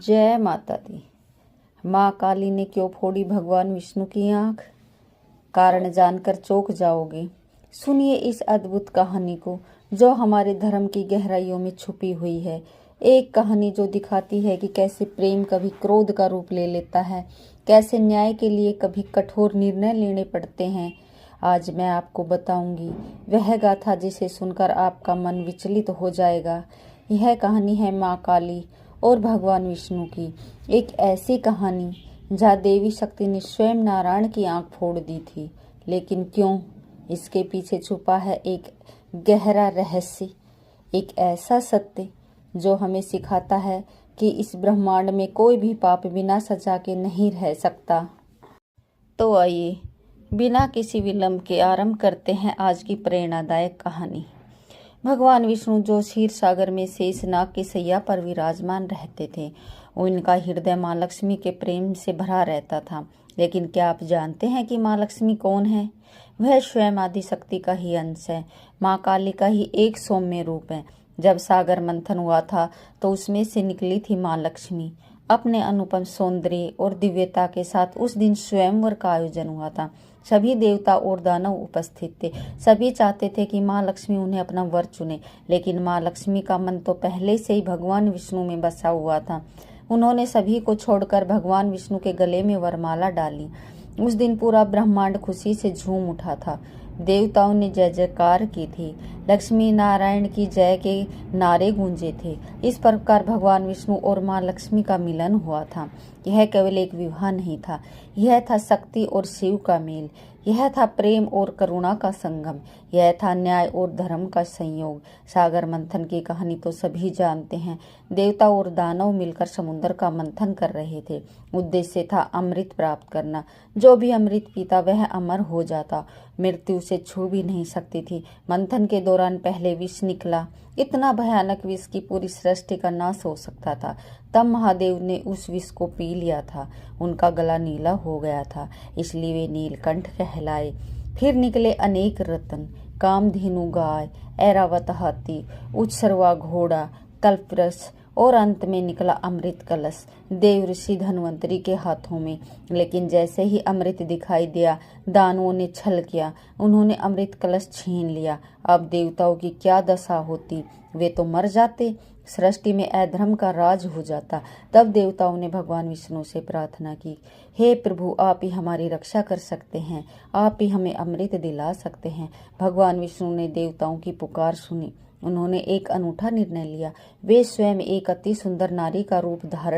जय माता दी। माँ काली ने क्यों फोड़ी भगवान विष्णु की आंख? कारण जानकर चौंक जाओगे। सुनिए इस अद्भुत कहानी को जो हमारे धर्म की गहराइयों में छुपी हुई है। एक कहानी जो दिखाती है कि कैसे प्रेम कभी क्रोध का रूप ले लेता है, कैसे न्याय के लिए कभी कठोर निर्णय लेने पड़ते हैं। आज मैं आपको बताऊंगी वह गाथा जिसे सुनकर आपका मन विचलित हो जाएगा। यह कहानी है माँ काली और भगवान विष्णु की। एक ऐसी कहानी जहाँ देवी शक्ति ने स्वयं नारायण की आंख फोड़ दी थी। लेकिन क्यों? इसके पीछे छुपा है एक गहरा रहस्य, एक ऐसा सत्य जो हमें सिखाता है कि इस ब्रह्मांड में कोई भी पाप बिना सजा के नहीं रह सकता। तो आइए बिना किसी विलंब के आरंभ करते हैं आज की प्रेरणादायक कहानी। भगवान विष्णु जो क्षीर सागर में शेषनाग की सैया पर विराजमान रहते थे, उनका हृदय माँ लक्ष्मी के प्रेम से भरा रहता था। लेकिन क्या आप जानते हैं कि माँ लक्ष्मी कौन है? वह स्वयं आदि शक्ति का ही अंश है। माँ काली का ही एक सौम्य रूप है। जब सागर मंथन हुआ था तो उसमें से निकली थी माँ लक्ष्मी। अपने अनुपम सौंदर्य और दिव्यता के साथ उस दिन स्वयंवर का आयोजन हुआ था। सभी देवता और दानव उपस्थित थे। सभी चाहते थे कि माँ लक्ष्मी उन्हें अपना वर चुने, लेकिन माँ लक्ष्मी का मन तो पहले से ही भगवान विष्णु में बसा हुआ था। उन्होंने सभी को छोड़कर भगवान विष्णु के गले में वरमाला डाली। उस दिन पूरा ब्रह्मांड खुशी से झूम उठा था। देवताओं ने जय जयकार की थी। लक्ष्मी नारायण की जय के नारे गूंजे थे। इस प्रकार भगवान विष्णु और माँ लक्ष्मी का मिलन हुआ था। यह केवल एक विवाह नहीं था, यह था शक्ति और शिव का मेल। यह था प्रेम और करुणा का संगम। यह था न्याय और धर्म का संयोग। सागर मंथन की कहानी तो सभी जानते हैं। देवता और दानव मिलकर समुद्र का मंथन कर रहे थे। उद्देश्य था अमृत प्राप्त करना। जो भी अमृत पीता वह अमर हो जाता, मृत्यु उसे छू भी नहीं सकती थी। मंथन के दौरान पहले विष निकला, इतना भयानक विष कि पूरी सृष्टि का नाश हो सकता था। तब महादेव ने उस विष को पी लिया था। उनका गला नीला हो गया था, इसलिए वे नीलकंठ कहलाए। फिर निकले अनेक रत्न, कामधेनु गाय, ऐरावत हाथी, उत्सर्वा घोड़ा, कल्पवृक्ष और अंत में निकला अमृत कलश देव ऋषि धन्वंतरी के हाथों में। लेकिन जैसे ही अमृत दिखाई दिया, दानवों ने छल किया। उन्होंने अमृत कलश छीन लिया। अब देवताओं की क्या दशा होती? वे तो मर जाते, सृष्टि में अधर्म का राज हो जाता। तब देवताओं ने भगवान विष्णु से प्रार्थना की, हे प्रभु, आप ही हमारी रक्षा कर सकते हैं, आप ही हमें अमृत दिला सकते हैं। भगवान विष्णु ने देवताओं की पुकार सुनी। उन्होंने एक अनूठा निर्णय लिया। वे स्वयं एक अति सुंदर नारी का रूप धारण